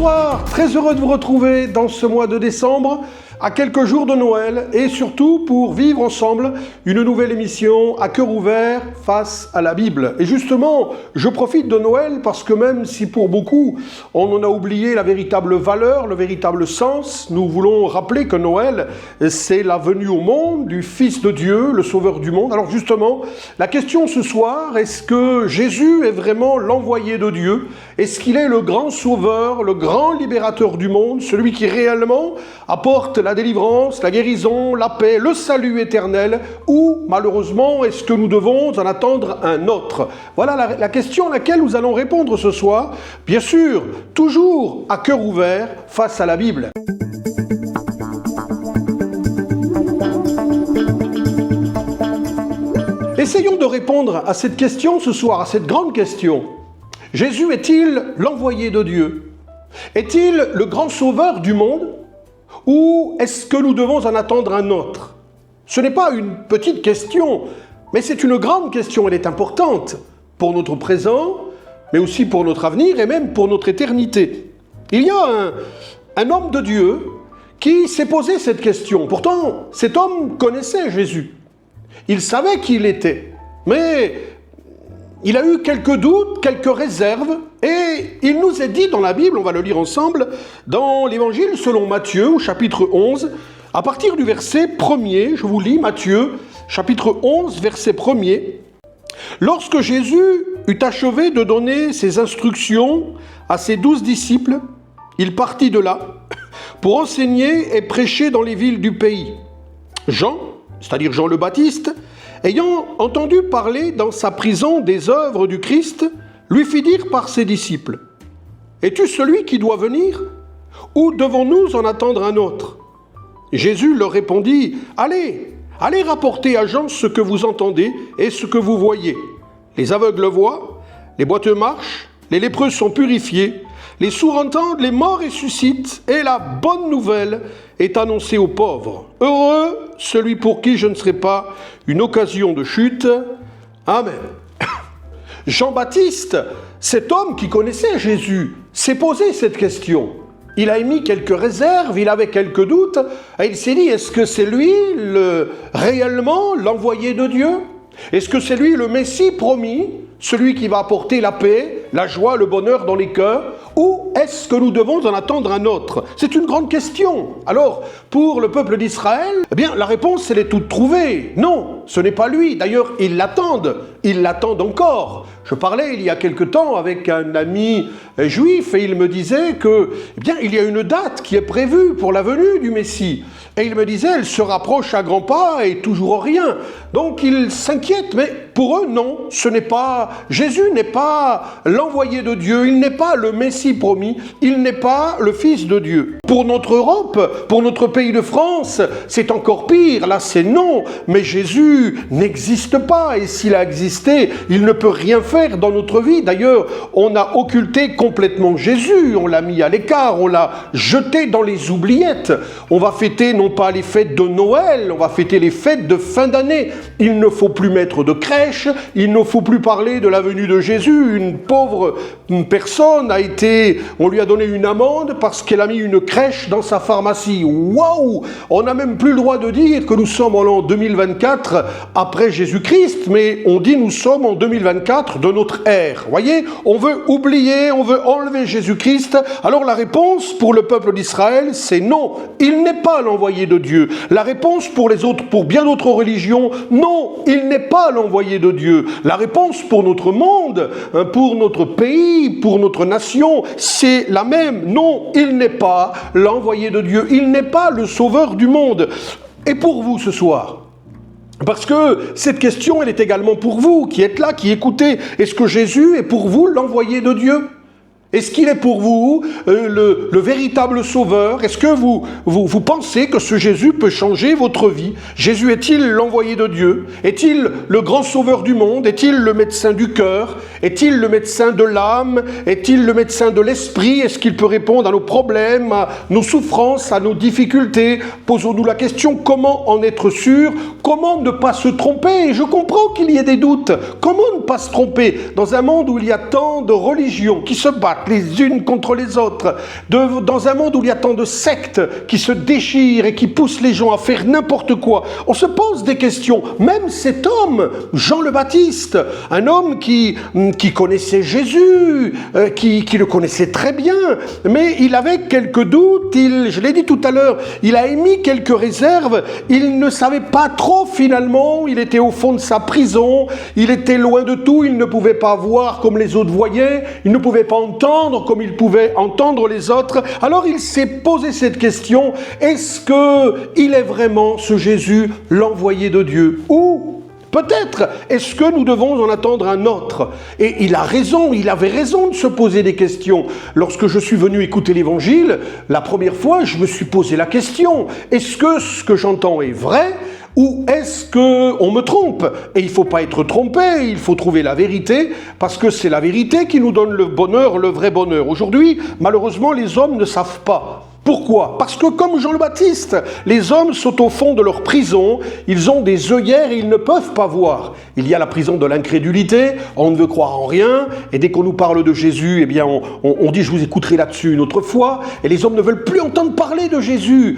Bonsoir, très heureux de vous retrouver dans ce mois de décembre, à quelques jours de Noël, et surtout pour vivre ensemble une nouvelle émission à cœur ouvert face à la Bible. Et justement, je profite de Noël parce que même si pour beaucoup, on en a oublié la véritable valeur, le véritable sens, nous voulons rappeler que Noël, c'est la venue au monde du Fils de Dieu, le Sauveur du monde. Alors justement, la question ce soir, est-ce que Jésus est vraiment l'envoyé de Dieu? Est-ce qu'il est le grand Sauveur, le grand libérateur du monde, celui qui réellement apporte la délivrance, la guérison, la paix, le salut éternel, ou malheureusement, est-ce que nous devons en attendre un autre? Voilà la question à laquelle nous allons répondre ce soir, bien sûr, toujours à cœur ouvert face à la Bible. Essayons de répondre à cette question ce soir, à cette grande question. Jésus est-il l'envoyé de Dieu? Est-il le grand sauveur du monde? Ou est-ce que nous devons en attendre un autre? Ce n'est pas une petite question, mais c'est une grande question. Elle est importante pour notre présent, mais aussi pour notre avenir et même pour notre éternité. Il y a un homme de Dieu qui s'est posé cette question. Pourtant, cet homme connaissait Jésus. Il savait qui il était, mais il a eu quelques doutes, quelques réserves, et il nous est dit dans la Bible, on va le lire ensemble, dans l'Évangile selon Matthieu, au chapitre 11, à partir du verset 1er, je vous lis Matthieu, chapitre 11, verset 1er. « Lorsque Jésus eut achevé de donner ses instructions à ses 12 disciples, il partit de là pour enseigner et prêcher dans les villes du pays. Jean, c'est-à-dire Jean le Baptiste, ayant entendu parler dans sa prison des œuvres du Christ, lui fit dire par ses disciples, « Es-tu celui qui doit venir, ou devons-nous en attendre un autre ?» Jésus leur répondit, « Allez rapporter à Jean ce que vous entendez et ce que vous voyez. Les aveugles voient, les boiteux marchent, les lépreux sont purifiés, les sourds entendent, les morts ressuscitent, et la bonne nouvelle est annoncée aux pauvres. Heureux celui pour qui je ne serai pas une occasion de chute. Amen. » Jean-Baptiste, cet homme qui connaissait Jésus, s'est posé cette question. Il a émis quelques réserves, il avait quelques doutes, et il s'est dit, est-ce que c'est lui réellement l'envoyé de Dieu? Est-ce que c'est lui le Messie promis, celui qui va apporter la paix, la joie, le bonheur dans les cœurs? Ou est-ce que nous devons en attendre un autre? C'est une grande question. Alors, pour le peuple d'Israël, eh bien, la réponse, elle est toute trouvée. Non, ce n'est pas lui. D'ailleurs, ils l'attendent encore. Je parlais il y a quelque temps avec un ami juif et il me disait que, eh bien, il y a une date qui est prévue pour la venue du Messie. Et il me disait, elle se rapproche à grands pas et toujours rien. Donc, il s'inquiète, mais pour eux, non, ce n'est pas, Jésus n'est pas l'envoyé de Dieu, il n'est pas le Messie promis, il n'est pas le Fils de Dieu. Pour notre Europe, pour notre pays de France, c'est encore pire, là c'est non, mais Jésus n'existe pas, et s'il a existé, il ne peut rien faire dans notre vie. D'ailleurs, on a occulté complètement Jésus, on l'a mis à l'écart, on l'a jeté dans les oubliettes. On va fêter non pas les fêtes de Noël, on va fêter les fêtes de fin d'année. Il ne faut plus mettre de crèche, il ne faut plus parler de la venue de Jésus. Une pauvre personne on lui a donné une amende parce qu'elle a mis une crèche dans sa pharmacie. Waouh! On n'a même plus le droit de dire que nous sommes en l'an 2024 après Jésus-Christ, mais on dit nous sommes en 2024 de notre ère. Voyez, on veut oublier, on veut enlever Jésus-Christ. Alors la réponse pour le peuple d'Israël, c'est non. Il n'est pas l'envoyé de Dieu. La réponse pour les autres, pour bien d'autres religions, non, il n'est pas l'envoyé de Dieu. La réponse pour notre monde, pour notre pays, pour notre nation, c'est la même. Non, il n'est pas l'envoyé de Dieu. Il n'est pas le sauveur du monde. Et pour vous ce soir, parce que cette question, elle est également pour vous, qui êtes là, qui écoutez. Est-ce que Jésus est pour vous l'envoyé de Dieu? Est-ce qu'il est pour vous le véritable sauveur? Est-ce que vous pensez que ce Jésus peut changer votre vie? Jésus est-il l'envoyé de Dieu? Est-il le grand sauveur du monde? Est-il le médecin du cœur? Est-il le médecin de l'âme? Est-il le médecin de l'esprit? Est-ce qu'il peut répondre à nos problèmes, à nos souffrances, à nos difficultés? Posons-nous la question, comment en être sûr? Comment ne pas se tromper? Je comprends qu'il y ait des doutes. Comment ne pas se tromper dans un monde où il y a tant de religions qui se battent, battent les unes contre les autres, dans un monde où il y a tant de sectes qui se déchirent et qui poussent les gens à faire n'importe quoi. On se pose des questions. Même cet homme, Jean le Baptiste, un homme qui connaissait Jésus, qui le connaissait très bien, mais il avait quelques doutes, je l'ai dit tout à l'heure, il a émis quelques réserves, il ne savait pas trop finalement, il était au fond de sa prison, il était loin de tout, il ne pouvait pas voir comme les autres voyaient, il ne pouvait pas entendre comme il pouvait entendre les autres. Alors il s'est posé cette question, est-ce qu'il est vraiment ce Jésus, l'envoyé de Dieu? Ou peut-être, est-ce que nous devons en attendre un autre? Et il a raison, il avait raison de se poser des questions. Lorsque je suis venu écouter l'Évangile, la première fois, je me suis posé la question, est-ce que ce que j'entends est vrai? Ou est-ce qu'on me trompe? Et il ne faut pas être trompé, il faut trouver la vérité, parce que c'est la vérité qui nous donne le bonheur, le vrai bonheur. Aujourd'hui, malheureusement, les hommes ne savent pas. Pourquoi? Parce que comme Jean le Baptiste, les hommes sont au fond de leur prison, ils ont des œillères et ils ne peuvent pas voir. Il y a la prison de l'incrédulité, on ne veut croire en rien, et dès qu'on nous parle de Jésus, eh bien on dit je vous écouterai là-dessus une autre fois, et les hommes ne veulent plus entendre parler de Jésus.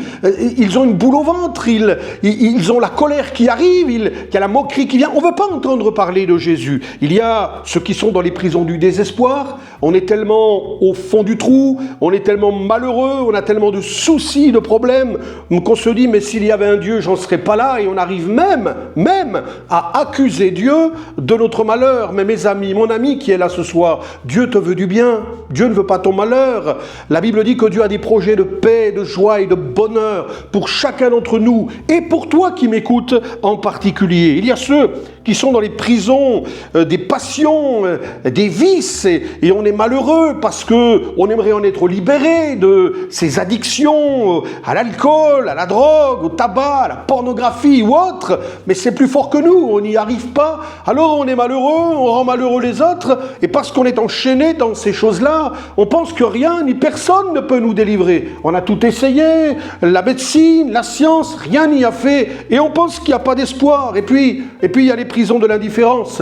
Ils ont une boule au ventre, ils ont la colère qui arrive, il y a la moquerie qui vient, on ne veut pas entendre parler de Jésus. Il y a ceux qui sont dans les prisons du désespoir, on est tellement au fond du trou, on est tellement malheureux, on a tellement de soucis, de problèmes, qu'on se dit, mais s'il y avait un Dieu, j'en serais pas là, et on arrive même à accuser Dieu de notre malheur. Mais mes amis, mon ami qui est là ce soir, Dieu te veut du bien, Dieu ne veut pas ton malheur. La Bible dit que Dieu a des projets de paix, de joie et de bonheur pour chacun d'entre nous, et pour toi qui m'écoutes en particulier. Il y a ceux qui sont dans les prisons des passions, des vices, et on est malheureux parce qu'on aimerait en être libéré de ces addictions à l'alcool, à la drogue, au tabac, à la pornographie ou autre, mais c'est plus fort que nous, on n'y arrive pas, alors on est malheureux, on rend malheureux les autres, et parce qu'on est enchaîné dans ces choses-là, on pense que rien ni personne ne peut nous délivrer. On a tout essayé, la médecine, la science, rien n'y a fait, et on pense qu'il n'y a pas d'espoir. Et puis il y a les prisons de l'indifférence,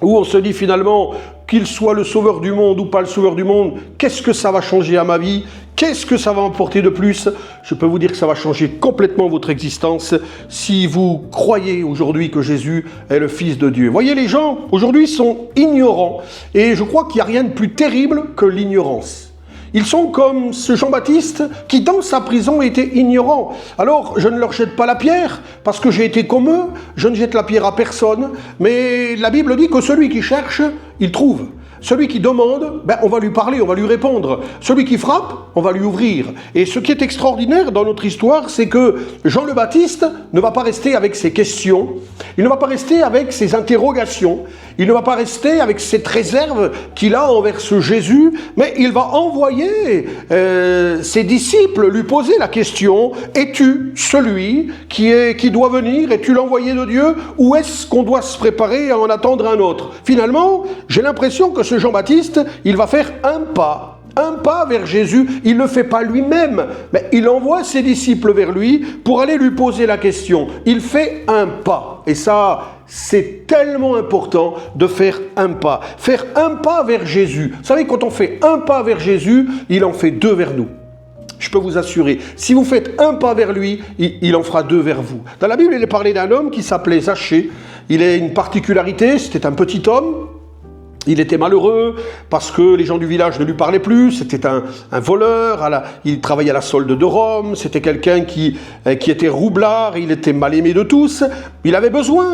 où on se dit finalement, qu'il soit le sauveur du monde ou pas le sauveur du monde, qu'est-ce que ça va changer à ma vie? Qu'est-ce que ça va emporter de plus? Je peux vous dire que ça va changer complètement votre existence si vous croyez aujourd'hui que Jésus est le Fils de Dieu. Voyez, les gens aujourd'hui sont ignorants, et je crois qu'il n'y a rien de plus terrible que l'ignorance. Ils sont comme ce Jean-Baptiste qui, dans sa prison, était ignorant. Alors, je ne leur jette pas la pierre, parce que j'ai été comme eux, je ne jette la pierre à personne, mais la Bible dit que celui qui cherche, il trouve. Celui qui demande, on va lui parler, on va lui répondre. Celui qui frappe, on va lui ouvrir. Et ce qui est extraordinaire dans notre histoire, c'est que Jean le Baptiste ne va pas rester avec ses questions, il ne va pas rester avec ses interrogations, il ne va pas rester avec cette réserve qu'il a envers ce Jésus, mais il va envoyer ses disciples lui poser la question, es-tu celui qui doit venir? Es-tu l'envoyé de Dieu? Ou est-ce qu'on doit se préparer à en attendre un autre? Finalement, j'ai l'impression que ce Jean-Baptiste, il va faire un pas vers Jésus. Il ne le fait pas lui-même, mais il envoie ses disciples vers lui pour aller lui poser la question. Il fait un pas. Et ça, c'est tellement important de faire un pas. Faire un pas vers Jésus. Vous savez, quand on fait un pas vers Jésus, il en fait deux vers nous. Je peux vous assurer, si vous faites un pas vers lui, il en fera deux vers vous. Dans la Bible, il est parlé d'un homme qui s'appelait Zachée. Il a une particularité, c'était un petit homme. Il était malheureux parce que les gens du village ne lui parlaient plus, c'était un voleur, il travaillait à la solde de Rome, c'était quelqu'un qui était roublard, il était mal aimé de tous. Il avait besoin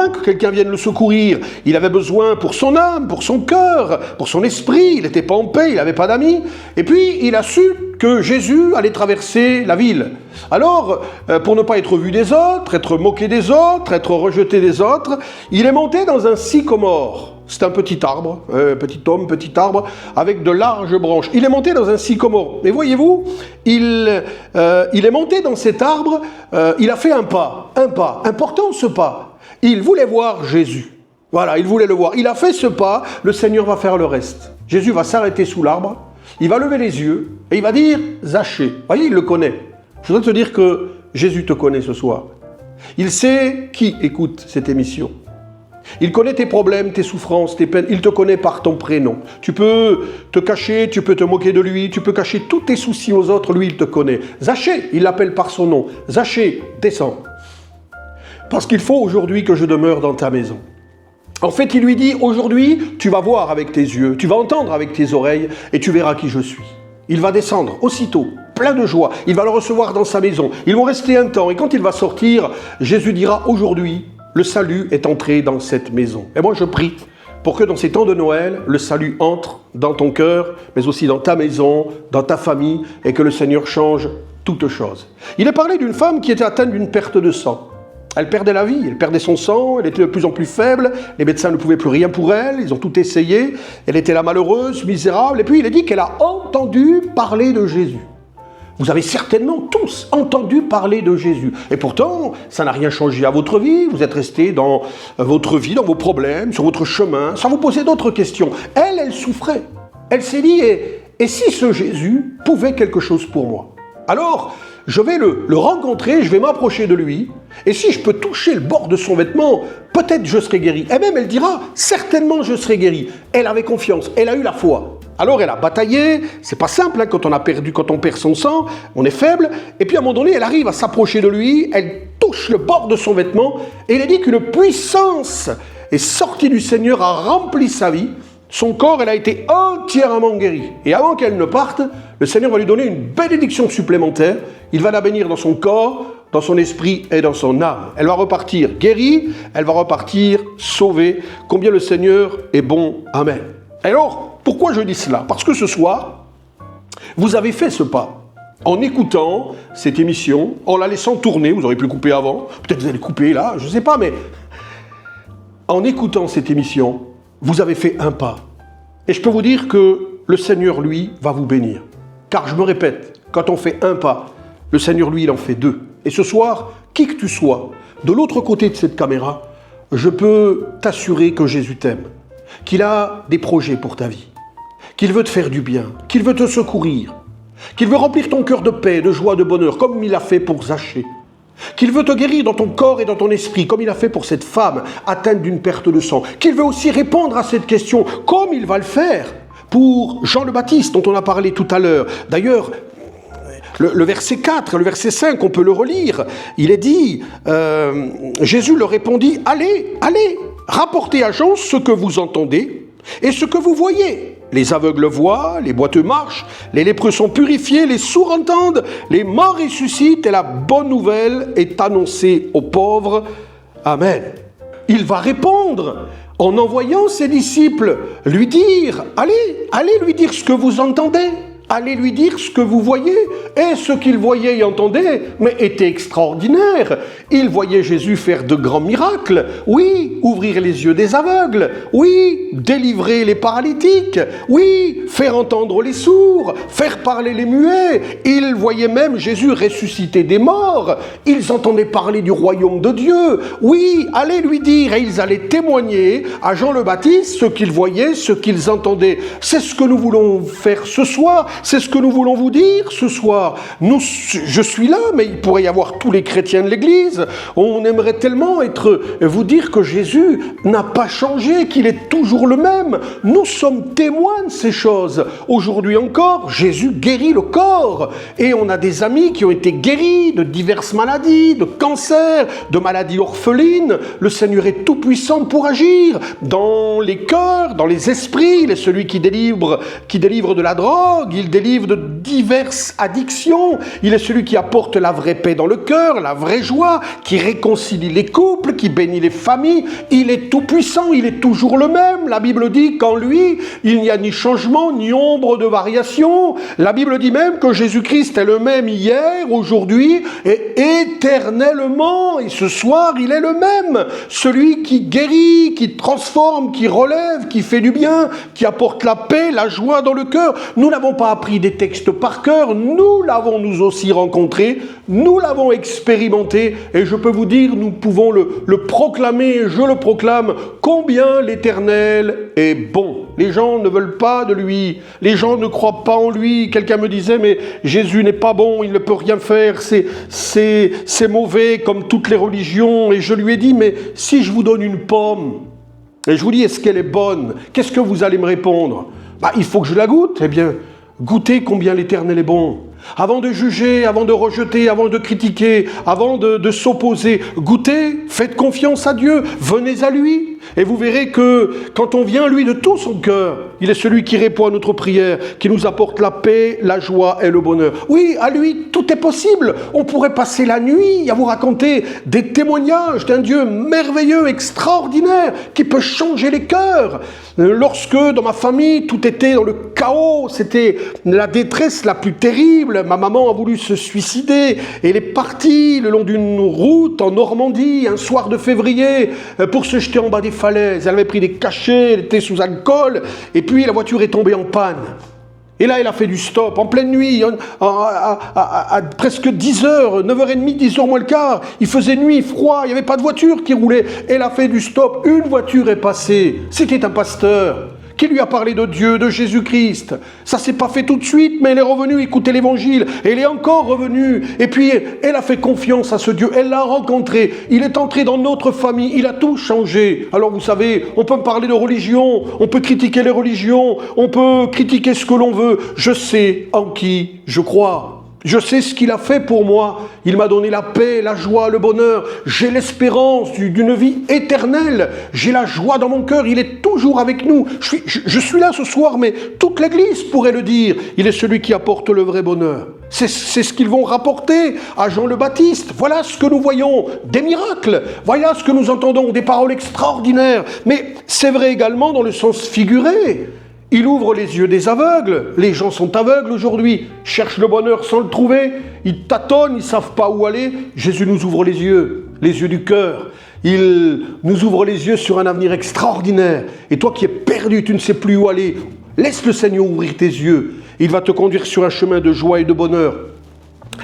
que quelqu'un vienne le secourir, il avait besoin pour son âme, pour son cœur, pour son esprit, il n'était pas en paix, il n'avait pas d'amis. Et puis il a su que Jésus allait traverser la ville. Alors, pour ne pas être vu des autres, être moqué des autres, être rejeté des autres, il est monté dans un sycomore. C'est un petit arbre, petit homme, petit arbre, avec de larges branches. Il est monté dans un sycomore. Et voyez-vous, il est monté dans cet arbre, il a fait un pas, important ce pas. Il voulait voir Jésus. Voilà, il voulait le voir. Il a fait ce pas, le Seigneur va faire le reste. Jésus va s'arrêter sous l'arbre, il va lever les yeux, et il va dire « Zachée ». Vous voyez, il le connaît. Je voudrais te dire que Jésus te connaît ce soir. Il sait qui écoute cette émission. Il connaît tes problèmes, tes souffrances, tes peines. Il te connaît par ton prénom. Tu peux te cacher, tu peux te moquer de lui, tu peux cacher tous tes soucis aux autres. Lui, il te connaît. Zachée, il l'appelle par son nom. Zachée, descends. Parce qu'il faut aujourd'hui que je demeure dans ta maison. En fait, il lui dit, aujourd'hui, tu vas voir avec tes yeux, tu vas entendre avec tes oreilles et tu verras qui je suis. Il va descendre aussitôt, plein de joie. Il va le recevoir dans sa maison. Ils vont rester un temps. Et quand il va sortir, Jésus dira, aujourd'hui, le salut est entré dans cette maison. Et moi, je prie pour que dans ces temps de Noël, le salut entre dans ton cœur, mais aussi dans ta maison, dans ta famille, et que le Seigneur change toutes choses. Il est parlé d'une femme qui était atteinte d'une perte de sang. Elle perdait la vie, elle perdait son sang, elle était de plus en plus faible, les médecins ne pouvaient plus rien pour elle, ils ont tout essayé, elle était là malheureuse, misérable, et puis il est dit qu'elle a entendu parler de Jésus. Vous avez certainement tous entendu parler de Jésus. Et pourtant, ça n'a rien changé à votre vie. Vous êtes restés dans votre vie, dans vos problèmes, sur votre chemin, sans vous poser d'autres questions. Elle souffrait. Elle s'est dit, et si ce Jésus pouvait quelque chose pour moi? Alors, je vais le rencontrer, je vais m'approcher de lui, et si je peux toucher le bord de son vêtement, peut-être je serai guéri. Et même elle dira, certainement je serai guéri. Elle avait confiance, elle a eu la foi. Alors elle a bataillé, c'est pas simple hein, quand on perd son sang, on est faible, et puis à un moment donné, elle arrive à s'approcher de lui, elle touche le bord de son vêtement, et il est dit qu'une puissance est sortie du Seigneur, a rempli sa vie, son corps, elle a été entièrement guérie. Et avant qu'elle ne parte, le Seigneur va lui donner une bénédiction supplémentaire, il va la bénir dans son corps, dans son esprit et dans son âme. Elle va repartir guérie, elle va repartir sauvée, combien le Seigneur est bon, amen. Alors, pourquoi je dis cela? Parce que ce soir, vous avez fait ce pas. En écoutant cette émission, en la laissant tourner, vous auriez pu le couper avant, peut-être vous allez couper là, je ne sais pas, mais en écoutant cette émission, vous avez fait un pas. Et je peux vous dire que le Seigneur, lui, va vous bénir. Car je me répète, quand on fait un pas, le Seigneur, lui, il en fait deux. Et ce soir, qui que tu sois, de l'autre côté de cette caméra, je peux t'assurer que Jésus t'aime, qu'il a des projets pour ta vie, qu'il veut te faire du bien, qu'il veut te secourir, qu'il veut remplir ton cœur de paix, de joie, de bonheur, comme il a fait pour Zachée, qu'il veut te guérir dans ton corps et dans ton esprit, comme il a fait pour cette femme atteinte d'une perte de sang, qu'il veut aussi répondre à cette question, comme il va le faire pour Jean le Baptiste, dont on a parlé tout à l'heure. D'ailleurs, le verset 4, le verset 5, on peut le relire. Il est dit, Jésus leur répondit, allez, rapportez à Jean ce que vous entendez et ce que vous voyez. Les aveugles voient, les boiteux marchent, les lépreux sont purifiés, les sourds entendent, les morts ressuscitent et la bonne nouvelle est annoncée aux pauvres. Amen. Il va répondre en envoyant ses disciples lui dire, allez lui dire ce que vous entendez. Allez lui dire ce que vous voyez. Et ce qu'il voyait et entendait, mais était extraordinaire. Il voyait Jésus faire de grands miracles. Oui, ouvrir les yeux des aveugles. Oui, délivrer les paralytiques. Oui, faire entendre les sourds. Faire parler les muets. Il voyait même Jésus ressusciter des morts. Ils entendaient parler du royaume de Dieu. Oui, allez lui dire. Et ils allaient témoigner à Jean le Baptiste ce qu'ils voyaient, ce qu'ils entendaient. C'est ce que nous voulons faire ce soir. C'est ce que nous voulons vous dire ce soir. Je suis là, mais il pourrait y avoir tous les chrétiens de l'Église. On aimerait tellement vous dire que Jésus n'a pas changé, qu'il est toujours le même. Nous sommes témoins de ces choses. Aujourd'hui encore, Jésus guérit le corps. Et on a des amis qui ont été guéris de diverses maladies, de cancers, de maladies orphelines. Le Seigneur est tout-puissant pour agir dans les cœurs, dans les esprits. Il est celui qui délivre de la drogue, il délivre de diverses addictions. Il est celui qui apporte la vraie paix dans le cœur, la vraie joie, qui réconcilie les couples, qui bénit les familles. Il est tout puissant, il est toujours le même. La Bible dit qu'en lui, il n'y a ni changement, ni ombre de variation. La Bible dit même que Jésus-Christ est le même hier, aujourd'hui et éternellement. Et ce soir, il est le même. Celui qui guérit, qui transforme, qui relève, qui fait du bien, qui apporte la paix, la joie dans le cœur. Nous n'avons pas appris des textes par cœur, nous l'avons nous aussi rencontré, nous l'avons expérimenté, et je peux vous dire, nous pouvons le proclamer, je le proclame, combien l'Éternel est bon. Les gens ne veulent pas de lui, les gens ne croient pas en lui. Quelqu'un me disait, mais Jésus n'est pas bon, il ne peut rien faire, c'est mauvais comme toutes les religions. Et je lui ai dit, mais si je vous donne une pomme, Et je vous dis, est-ce qu'elle est bonne? Qu'est-ce que vous allez me répondre? Il faut que je la goûte. Eh bien, goûtez combien l'Éternel est bon. Avant de juger, avant de rejeter, avant de critiquer, avant de s'opposer, goûtez, faites confiance à Dieu, venez à lui. Et vous verrez que quand on vient à lui de tout son cœur, il est celui qui répond à notre prière, qui nous apporte la paix, la joie et le bonheur. Oui, à lui, tout est possible. On pourrait passer la nuit à vous raconter des témoignages d'un Dieu merveilleux, extraordinaire, qui peut changer les cœurs. Lorsque, dans ma famille, tout était dans le chaos, c'était la détresse la plus terrible. Ma maman a voulu se suicider et elle est partie le long d'une route en Normandie, un soir de février, pour se jeter en bas des falaises. Elle avait pris des cachets, elle était sous alcool, et puis la voiture est tombée en panne. Et là, elle a fait du stop, en pleine nuit, à presque 10h, 9h30, 10h moins le quart. Il faisait nuit, froid, il n'y avait pas de voiture qui roulait. Elle a fait du stop, une voiture est passée. C'était un pasteur qui lui a parlé de Dieu, de Jésus-Christ. Ça s'est pas fait tout de suite, mais elle est revenue écouter l'évangile. Elle est encore revenue. Et puis, elle a fait confiance à ce Dieu. Elle l'a rencontré. Il est entré dans notre famille. Il a tout changé. Alors, vous savez, on peut me parler de religion. On peut critiquer les religions. On peut critiquer ce que l'on veut. Je sais en qui je crois. Je sais ce qu'il a fait pour moi. Il m'a donné la paix, la joie, le bonheur. J'ai l'espérance d'une vie éternelle. J'ai la joie dans mon cœur. Il est toujours avec nous. Je suis là ce soir, mais toute l'Église pourrait le dire. Il est celui qui apporte le vrai bonheur. C'est ce qu'ils vont rapporter à Jean le Baptiste. Voilà ce que nous voyons, des miracles. Voilà ce que nous entendons, des paroles extraordinaires. Mais c'est vrai également dans le sens figuré. Il ouvre les yeux des aveugles. Les gens sont aveugles aujourd'hui, cherchent le bonheur sans le trouver. Ils tâtonnent, ils ne savent pas où aller. Jésus nous ouvre les yeux du cœur. Il nous ouvre les yeux sur un avenir extraordinaire. Et toi qui es perdu, tu ne sais plus où aller, laisse le Seigneur ouvrir tes yeux. Il va te conduire sur un chemin de joie et de bonheur.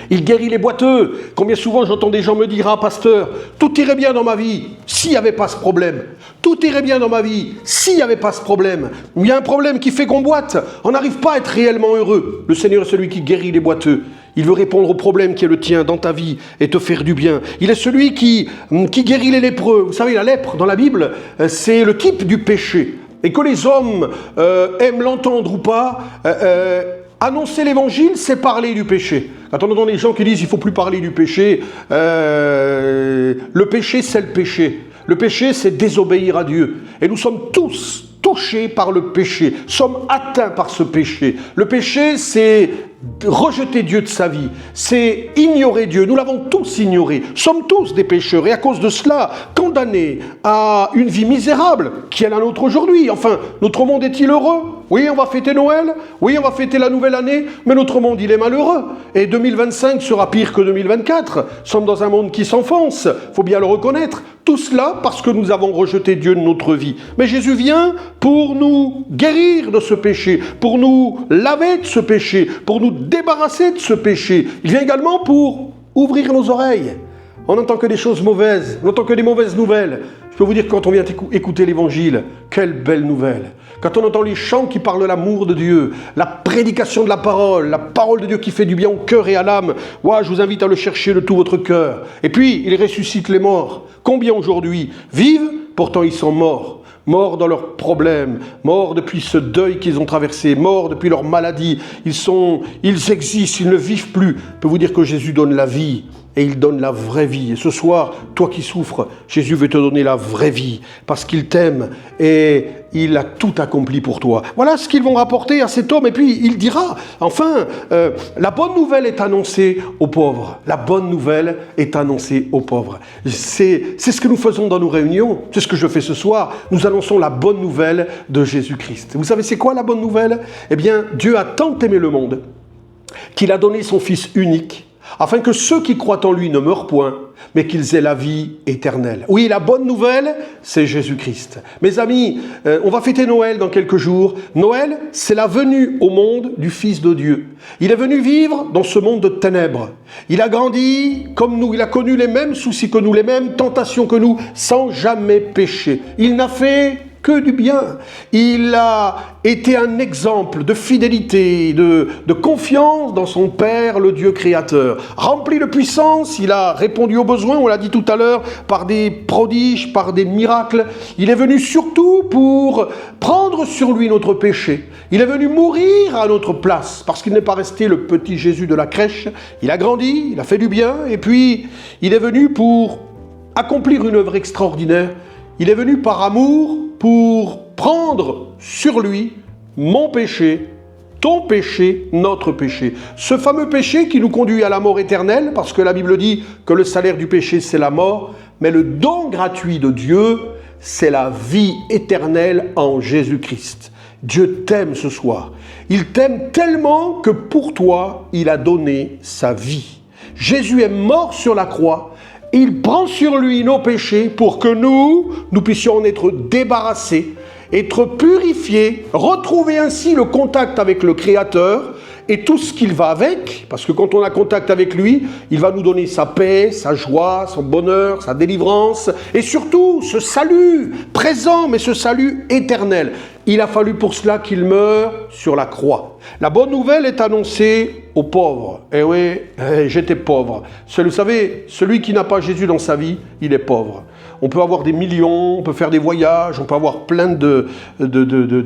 Il guérit les boiteux. Combien souvent j'entends des gens me dire « Ah, pasteur, tout irait bien dans ma vie s'il n'y avait pas ce problème. Tout irait bien dans ma vie s'il n'y avait pas ce problème. Il y a un problème qui fait qu'on boite. On n'arrive pas à être réellement heureux. » Le Seigneur est celui qui guérit les boiteux. Il veut répondre au problème qui est le tien dans ta vie et te faire du bien. Il est celui qui guérit les lépreux. Vous savez, la lèpre dans la Bible, c'est le type du péché. Et que les hommes aiment l'entendre ou pas, annoncer l'évangile, c'est parler du péché. Quand on entend des gens qui disent « il ne faut plus parler du péché », le péché, c'est le péché. Le péché, c'est désobéir à Dieu. Et nous sommes tous touchés par le péché, sommes atteints par ce péché. Le péché, c'est rejeter Dieu de sa vie, c'est ignorer Dieu. Nous l'avons tous ignoré. Sommes tous des pécheurs et à cause de cela, condamnés à une vie misérable qui est la nôtre aujourd'hui. Enfin, notre monde est-il heureux? Oui, on va fêter Noël, oui, on va fêter la nouvelle année, mais notre monde, il est malheureux. Et 2025 sera pire que 2024. Nous sommes dans un monde qui s'enfonce, il faut bien le reconnaître. Tout cela parce que nous avons rejeté Dieu de notre vie. Mais Jésus vient pour nous guérir de ce péché, pour nous laver de ce péché, pour nous débarrasser de ce péché. Il vient également pour ouvrir nos oreilles. On n'entend que des choses mauvaises, on n'entend que des mauvaises nouvelles. Je peux vous dire que quand on vient écouter l'évangile, quelle belle nouvelle. Quand on entend les chants qui parlent de l'amour de Dieu, la prédication de la parole de Dieu qui fait du bien au cœur et à l'âme, je vous invite à le chercher de tout votre cœur. Et puis, il ressuscite les morts. Combien aujourd'hui vivent, pourtant ils sont morts. Morts dans leurs problèmes, morts depuis ce deuil qu'ils ont traversé, morts depuis leur maladie. Ils existent, ils ne vivent plus. Je peux vous dire que Jésus donne la vie. Et il donne la vraie vie. Et ce soir, toi qui souffres, Jésus veut te donner la vraie vie, parce qu'il t'aime et il a tout accompli pour toi. Voilà ce qu'ils vont rapporter à cet homme. Et puis, il dira, enfin, la bonne nouvelle est annoncée aux pauvres. La bonne nouvelle est annoncée aux pauvres. C'est ce que nous faisons dans nos réunions. C'est ce que je fais ce soir. Nous annonçons la bonne nouvelle de Jésus-Christ. Vous savez, c'est quoi la bonne nouvelle? Eh bien, Dieu a tant aimé le monde qu'il a donné son Fils unique, afin que ceux qui croient en lui ne meurent point, mais qu'ils aient la vie éternelle. Oui, la bonne nouvelle, c'est Jésus-Christ. Mes amis, on va fêter Noël dans quelques jours. Noël, c'est la venue au monde du Fils de Dieu. Il est venu vivre dans ce monde de ténèbres. Il a grandi comme nous, il a connu les mêmes soucis que nous, les mêmes tentations que nous, sans jamais pécher. Il n'a fait que du bien. Il a été un exemple de fidélité, de confiance dans son Père, le Dieu créateur. Rempli de puissance, il a répondu aux besoins, on l'a dit tout à l'heure, par des prodiges, par des miracles. Il est venu surtout pour prendre sur lui notre péché. Il est venu mourir à notre place, parce qu'il n'est pas resté le petit Jésus de la crèche. Il a grandi, il a fait du bien, et puis il est venu pour accomplir une œuvre extraordinaire. Il est venu par amour pour prendre sur lui mon péché, ton péché, notre péché. Ce fameux péché qui nous conduit à la mort éternelle, parce que la Bible dit que le salaire du péché, c'est la mort, mais le don gratuit de Dieu, c'est la vie éternelle en Jésus-Christ. Dieu t'aime ce soir. Il t'aime tellement que pour toi, il a donné sa vie. Jésus est mort sur la croix. Il prend sur lui nos péchés pour que nous puissions en être débarrassés, être purifiés, retrouver ainsi le contact avec le Créateur et tout ce qu'il va avec, parce que quand on a contact avec lui, il va nous donner sa paix, sa joie, son bonheur, sa délivrance, et surtout ce salut présent, mais ce salut éternel. Il a fallu pour cela qu'il meure sur la croix. La bonne nouvelle est annoncée aux pauvres. Eh oui, j'étais pauvre. Vous savez, celui qui n'a pas Jésus dans sa vie, il est pauvre. On peut avoir des millions, on peut faire des voyages, on peut avoir plein de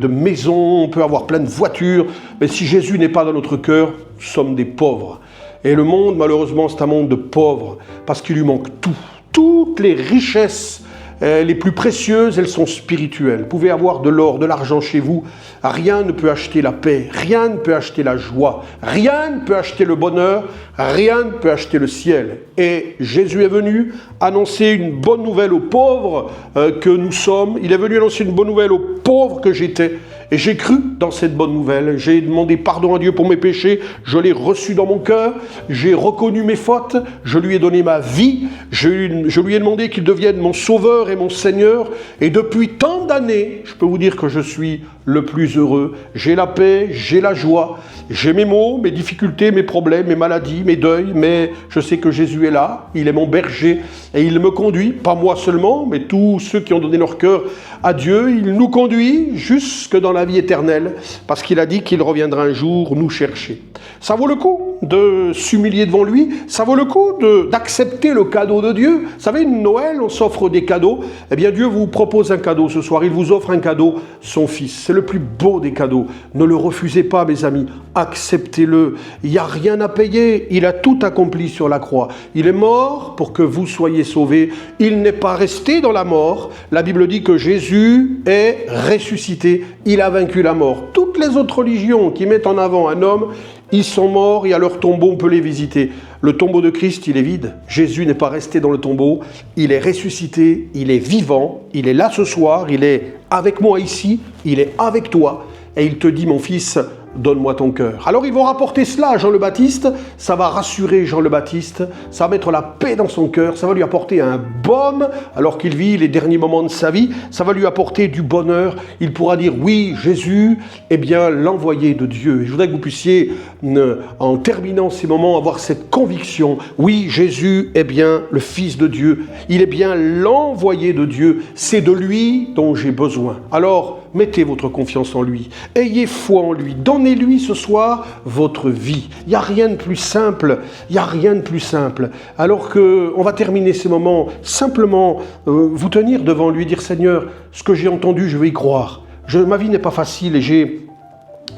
maisons, on peut avoir plein de voitures, mais si Jésus n'est pas dans notre cœur, nous sommes des pauvres. Et le monde, malheureusement, c'est un monde de pauvres, parce qu'il lui manque tout. Toutes les richesses les plus précieuses, elles sont spirituelles. Vous pouvez avoir de l'or, de l'argent chez vous, rien ne peut acheter la paix, rien ne peut acheter la joie, rien ne peut acheter le bonheur, rien ne peut acheter le ciel. Et Jésus est venu annoncer une bonne nouvelle aux pauvres que nous sommes. Il est venu annoncer une bonne nouvelle aux pauvres que j'étais. Et j'ai cru dans cette bonne nouvelle. J'ai demandé pardon à Dieu pour mes péchés. Je l'ai reçu dans mon cœur. J'ai reconnu mes fautes. Je lui ai donné ma vie. Je lui ai demandé qu'il devienne mon sauveur et mon Seigneur. Et depuis tant d'années, je peux vous dire que je suis le plus heureux. J'ai la paix, j'ai la joie. J'ai mes maux, mes difficultés, mes problèmes, mes maladies, mes deuils. Mais je sais que Jésus est là. Il est mon berger. Et il me conduit, pas moi seulement, mais tous ceux qui ont donné leur cœur à Dieu. Il nous conduit jusque dans la vie éternelle, parce qu'il a dit qu'il reviendra un jour nous chercher. Ça vaut le coup de s'humilier devant lui, ça vaut le coup d'accepter le cadeau de Dieu. Vous savez, Noël, on s'offre des cadeaux. Eh bien, Dieu vous propose un cadeau ce soir. Il vous offre un cadeau, son Fils. C'est le plus beau des cadeaux. Ne le refusez pas, mes amis. Acceptez-le. Il n'y a rien à payer. Il a tout accompli sur la croix. Il est mort pour que vous soyez sauvés. Il n'est pas resté dans la mort. La Bible dit que Jésus est ressuscité. Il a vaincu la mort. Toutes les autres religions qui mettent en avant un homme, ils sont morts et à leur tombeau, on peut les visiter. Le tombeau de Christ, il est vide. Jésus n'est pas resté dans le tombeau. Il est ressuscité, il est vivant, il est là ce soir, il est avec moi ici, il est avec toi. Et il te dit, mon fils, donne-moi ton cœur. Alors ils vont rapporter cela à Jean le Baptiste, ça va rassurer Jean le Baptiste, ça va mettre la paix dans son cœur, ça va lui apporter un baume alors qu'il vit les derniers moments de sa vie, ça va lui apporter du bonheur, il pourra dire oui, Jésus est bien l'envoyé de Dieu. Et je voudrais que vous puissiez, en terminant ces moments, avoir cette conviction, oui, Jésus est bien le Fils de Dieu, il est bien l'envoyé de Dieu, c'est de lui dont j'ai besoin. Alors, mettez votre confiance en lui, ayez foi en lui, donnez-lui ce soir votre vie. Il n'y a rien de plus simple, il n'y a rien de plus simple. Alors qu'on va terminer ces moments, simplement vous tenir devant lui, dire Seigneur, ce que j'ai entendu, je vais y croire. Ma vie n'est pas facile et j'ai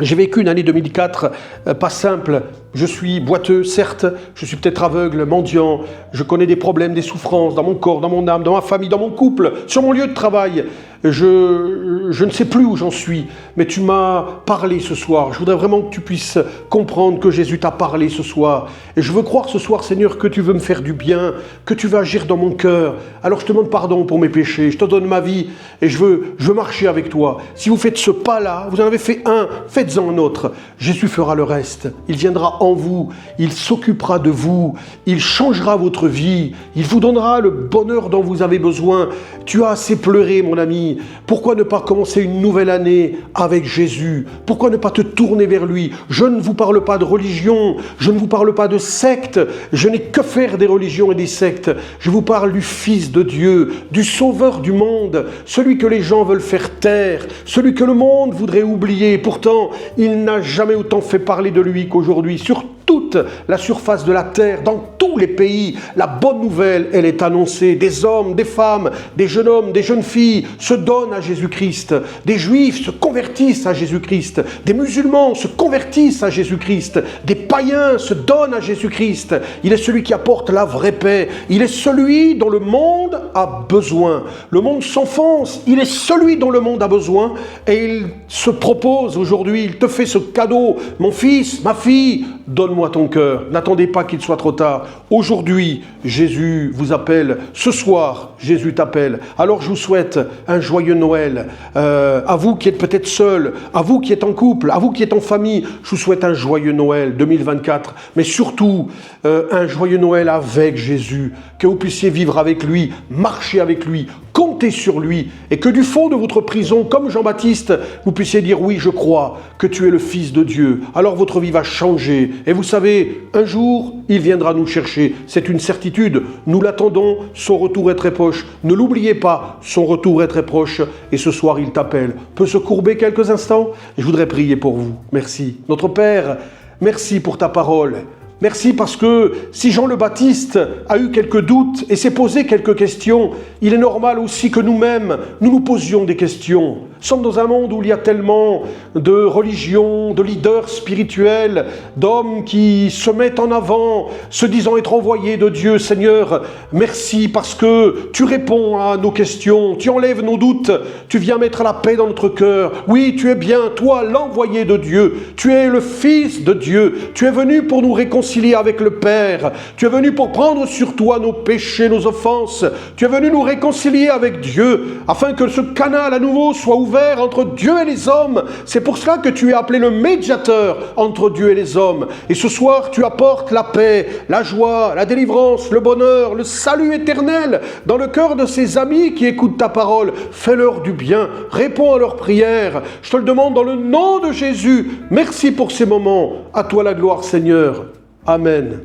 vécu une année 2004 pas simple. Je suis boiteux, certes, je suis peut-être aveugle, mendiant, je connais des problèmes, des souffrances dans mon corps, dans mon âme, dans ma famille, dans mon couple, sur mon lieu de travail. Je ne sais plus où j'en suis, mais tu m'as parlé ce soir. Je voudrais vraiment que tu puisses comprendre que Jésus t'a parlé ce soir. Et je veux croire ce soir, Seigneur, que tu veux me faire du bien, que tu veux agir dans mon cœur. Alors je te demande pardon pour mes péchés, je te donne ma vie et je veux marcher avec toi. Si vous faites ce pas-là, vous en avez fait un, faites-en un autre. Jésus fera le reste. Il viendra sera en vous, il s'occupera de vous, il changera votre vie, il vous donnera le bonheur dont vous avez besoin. Tu as assez pleuré, mon ami. Pourquoi ne pas commencer une nouvelle année avec Jésus? Pourquoi ne pas te tourner vers lui? Je ne vous parle pas de religion, je ne vous parle pas de secte, je n'ai que faire des religions et des sectes. Je vous parle du Fils de Dieu, du Sauveur du monde, celui que les gens veulent faire taire, celui que le monde voudrait oublier. Pourtant, il n'a jamais autant fait parler de lui qu'aujourd'hui. Sur toute la surface de la terre, dans tous les pays, la bonne nouvelle, elle est annoncée. Des hommes, des femmes, des jeunes hommes, des jeunes filles se donnent à Jésus-Christ. Des juifs se convertissent à Jésus-Christ. Des musulmans se convertissent à Jésus-Christ. Des païens se donnent à Jésus-Christ. Il est celui qui apporte la vraie paix. Il est celui dont le monde a besoin. Le monde s'enfonce. Il est celui dont le monde a besoin. Et il se propose aujourd'hui, il te fait ce cadeau. Mon fils, ma fille, donne-moi ton cœur. N'attendez pas qu'il soit trop tard. Aujourd'hui, Jésus vous appelle. Ce soir, Jésus t'appelle. Alors je vous souhaite un joyeux Noël. À vous qui êtes peut-être seul, à vous qui êtes en couple, à vous qui êtes en famille, je vous souhaite un joyeux Noël 2024. Mais surtout, un joyeux Noël avec Jésus. Que vous puissiez vivre avec lui, marcher avec lui, compter sur lui. Et que du fond de votre prison, comme Jean-Baptiste, vous puissiez dire oui, je crois que tu es le Fils de Dieu. Alors votre vie va changer. Et vous savez, un jour, il viendra nous chercher. C'est une certitude. Nous l'attendons. Son retour est très proche. Ne l'oubliez pas, son retour est très proche. Et ce soir, il t'appelle. Peut se courber quelques instants? Je voudrais prier pour vous. Merci. Notre Père, merci pour ta parole. Merci parce que si Jean le Baptiste a eu quelques doutes et s'est posé quelques questions, il est normal aussi que nous-mêmes, nous nous posions des questions. Nous sommes dans un monde où il y a tellement de religions, de leaders spirituels, d'hommes qui se mettent en avant, se disant être envoyés de Dieu. Seigneur, merci parce que tu réponds à nos questions, tu enlèves nos doutes, tu viens mettre la paix dans notre cœur. Oui, tu es bien, toi, l'envoyé de Dieu, tu es le Fils de Dieu, tu es venu pour nous réconcilier avec le Père, tu es venu pour prendre sur toi nos péchés, nos offenses, tu es venu nous réconcilier avec Dieu, afin que ce canal à nouveau soit ouvert entre Dieu et les hommes. C'est pour cela que tu es appelé le médiateur entre Dieu et les hommes. Et ce soir, tu apportes la paix, la joie, la délivrance, le bonheur, le salut éternel dans le cœur de ces amis qui écoutent ta parole. Fais-leur du bien, réponds à leurs prières. Je te le demande dans le nom de Jésus. Merci pour ces moments. À toi la gloire, Seigneur. Amen.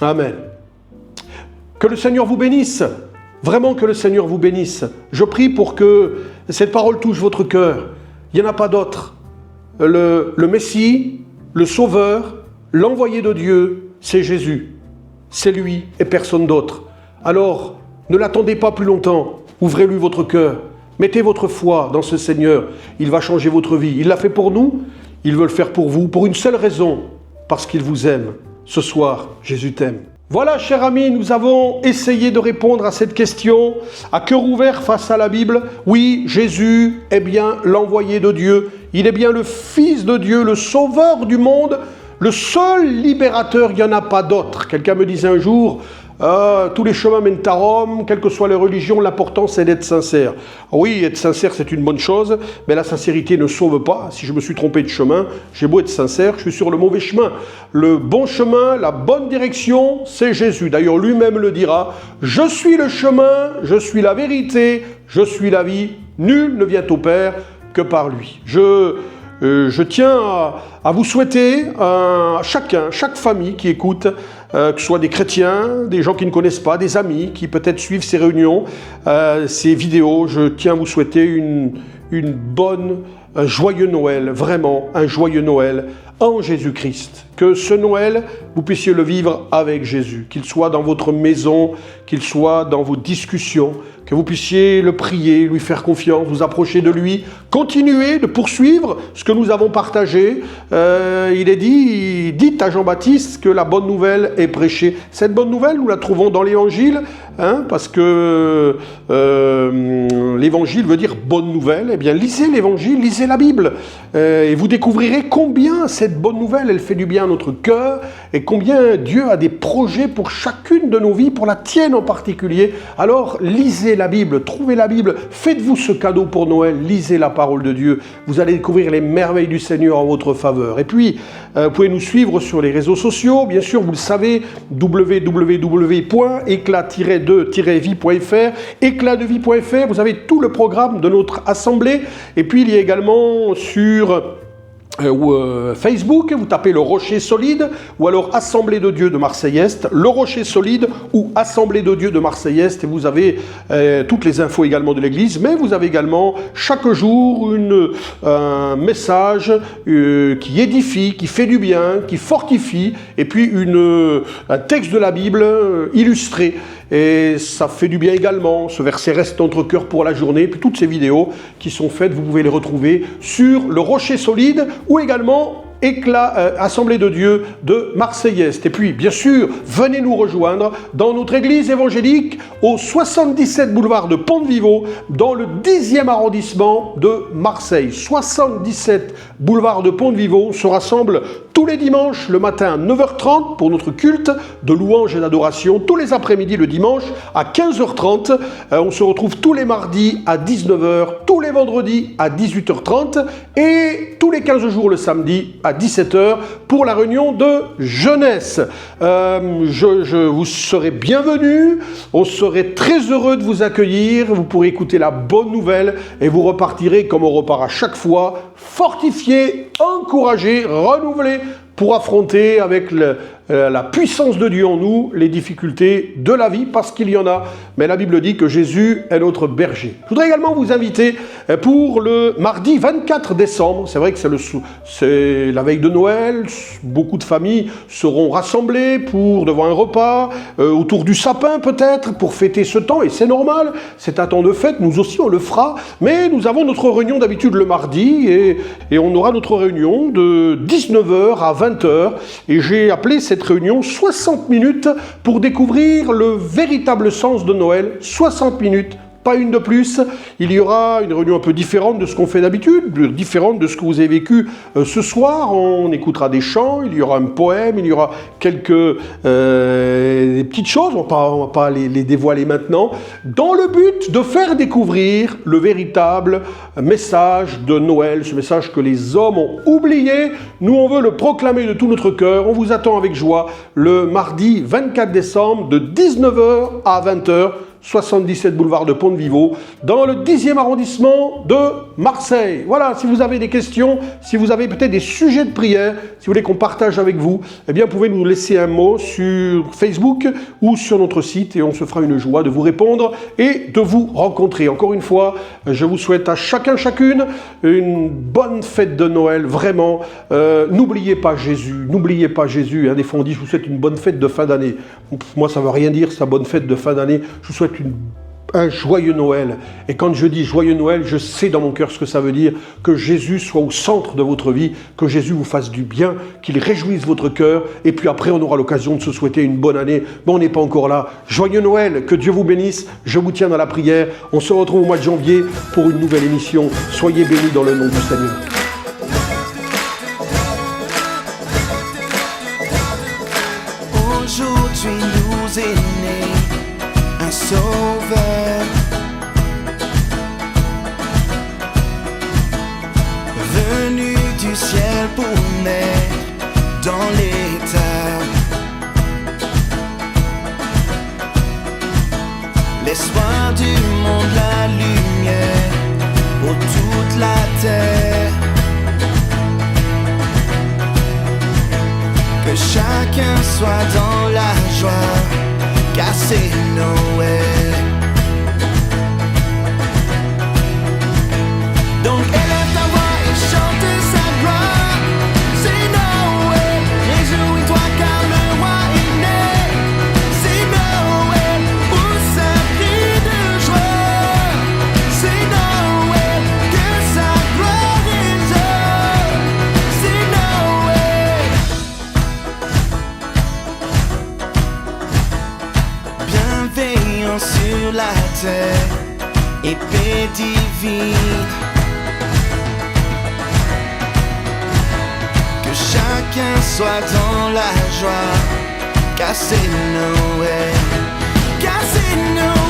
Amen. Que le Seigneur vous bénisse. Vraiment que le Seigneur vous bénisse. Je prie pour que cette parole touche votre cœur. Il n'y en a pas d'autre. Le Messie, le Sauveur, l'envoyé de Dieu, c'est Jésus. C'est lui et personne d'autre. Alors, ne l'attendez pas plus longtemps. Ouvrez-lui votre cœur. Mettez votre foi dans ce Seigneur. Il va changer votre vie. Il l'a fait pour nous. Il veut le faire pour vous, pour une seule raison. Parce qu'il vous aime. Ce soir, Jésus t'aime. Voilà, chers amis, nous avons essayé de répondre à cette question à cœur ouvert face à la Bible. Oui, Jésus est bien l'envoyé de Dieu. Il est bien le Fils de Dieu, le Sauveur du monde, le seul libérateur. Il n'y en a pas d'autre. Quelqu'un me disait un jour, tous les chemins mènent à Rome, quelle que soit la religion, l'important c'est d'être sincère. Oui, être sincère c'est une bonne chose, mais la sincérité ne sauve pas. Si je me suis trompé de chemin, j'ai beau être sincère, je suis sur le mauvais chemin. Le bon chemin, la bonne direction, c'est Jésus. D'ailleurs, lui-même le dira, je suis le chemin, je suis la vérité, je suis la vie, nul ne vient au Père que par lui. Je tiens à vous souhaiter, à chacun, chaque famille qui écoute, que ce soit des chrétiens, des gens qui ne connaissent pas, des amis qui peut-être suivent ces réunions, ces vidéos, je tiens à vous souhaiter un joyeux Noël, vraiment un joyeux Noël en Jésus-Christ. Que ce Noël, vous puissiez le vivre avec Jésus, qu'il soit dans votre maison, qu'il soit dans vos discussions, que vous puissiez le prier, lui faire confiance, vous approcher de lui, continuer de poursuivre ce que nous avons partagé. Il est dit, dites à Jean-Baptiste que la bonne nouvelle est prêchée. Cette bonne nouvelle, nous la trouvons dans l'Évangile, parce que l'évangile veut dire bonne nouvelle, eh bien lisez l'évangile, lisez la Bible, et vous découvrirez combien cette bonne nouvelle, elle fait du bien à notre cœur, et combien Dieu a des projets pour chacune de nos vies, pour la tienne en particulier. Alors lisez la Bible, trouvez la Bible, faites-vous ce cadeau pour Noël, lisez la parole de Dieu, vous allez découvrir les merveilles du Seigneur en votre faveur. Et puis, vous pouvez nous suivre sur les réseaux sociaux, bien sûr, vous le savez, www.éclat-de-vie.fr, éclatdevie.fr, vous avez tout le programme de notre assemblée. Et puis il y a également sur Facebook, vous tapez le Rocher Solide ou alors Assemblée de Dieu de Marseille-Est, le Rocher Solide ou Assemblée de Dieu de Marseille-Est, et vous avez toutes les infos également de l'église, mais vous avez également chaque jour un message qui édifie, qui fait du bien, qui fortifie, et puis un texte de la Bible illustré. Et ça fait du bien également, ce verset reste dans notre cœur pour la journée. Puis toutes ces vidéos qui sont faites, vous pouvez les retrouver sur le Rocher Solide ou également Assemblée de Dieu de Marseille-Est. Et puis, bien sûr, venez nous rejoindre dans notre église évangélique au 77 boulevard de Pont-de-Vivo, dans le 10e arrondissement de Marseille. 77 boulevard de Pont-de-Vivo, on se rassemble tous les dimanches, le matin à 9h30 pour notre culte de louange et d'adoration, tous les après-midi le dimanche à 15h30. On se retrouve tous les mardis à 19h, tous les vendredis à 18h30 et tous les 15 jours le samedi à 17h pour la réunion de jeunesse. Vous serez bienvenus, on serait très heureux de vous accueillir, vous pourrez écouter la bonne nouvelle et vous repartirez comme on repart à chaque fois, fortifié, encouragé, renouvelé pour affronter avec la puissance de Dieu en nous les difficultés de la vie, parce qu'il y en a. Mais la Bible dit que Jésus est notre berger. Je voudrais également vous inviter pour le mardi 24 décembre. C'est vrai que c'est la veille de Noël. Beaucoup de familles seront rassemblées devant un repas, autour du sapin peut-être, pour fêter ce temps. Et c'est normal, c'est un temps de fête. Nous aussi, on le fera. Mais nous avons notre réunion d'habitude le mardi et on aura notre réunion de 19h à 20h. Et j'ai appelé cette réunion 60 minutes pour découvrir le véritable sens de Noël. 60 minutes, pas une de plus. Il y aura une réunion un peu différente de ce qu'on fait d'habitude, différente de ce que vous avez vécu ce soir. On écoutera des chants, il y aura un poème, il y aura quelques des petites choses, on va pas les dévoiler maintenant, dans le but de faire découvrir le véritable message de Noël, ce message que les hommes ont oublié. Nous, on veut le proclamer de tout notre cœur. On vous attend avec joie le mardi 24 décembre de 19h à 20h. 77 boulevard de Pont-de-Vivo, dans le 10e arrondissement de Marseille. Voilà, si vous avez des questions, si vous avez peut-être des sujets de prière, si vous voulez qu'on partage avec vous, eh bien, vous pouvez nous laisser un mot sur Facebook ou sur notre site et on se fera une joie de vous répondre et de vous rencontrer. Encore une fois, je vous souhaite à chacune une bonne fête de Noël, vraiment. N'oubliez pas Jésus, hein. Des fois on dit, je vous souhaite une bonne fête de fin d'année. Moi, ça ne veut rien dire, ça, bonne fête de fin d'année. Je vous souhaite un joyeux Noël. Et quand je dis joyeux Noël, je sais dans mon cœur ce que ça veut dire, que Jésus soit au centre de votre vie, que Jésus vous fasse du bien, qu'il réjouisse votre cœur, et puis après on aura l'occasion de se souhaiter une bonne année. Mais on n'est pas encore là. Joyeux Noël, que Dieu vous bénisse, je vous tiens dans la prière. On se retrouve au mois de janvier pour une nouvelle émission. Soyez bénis dans le nom du Seigneur. Aujourd'hui nous est né un sauveur, venu du ciel pour naître dans les terres. L'espoir du monde, la lumière pour toute la terre. Que chacun soit dans la joie, car c'est Noël. Donc élève ta voix et chante sa gloire. C'est Noël, réjouis-toi car le roi est né. C'est Noël, pousse un cri de joie. C'est Noël, que sa gloire résonne. C'est Noël. et paix divine. Que chacun soit dans la joie, car c'est Noël, car c'est Noël.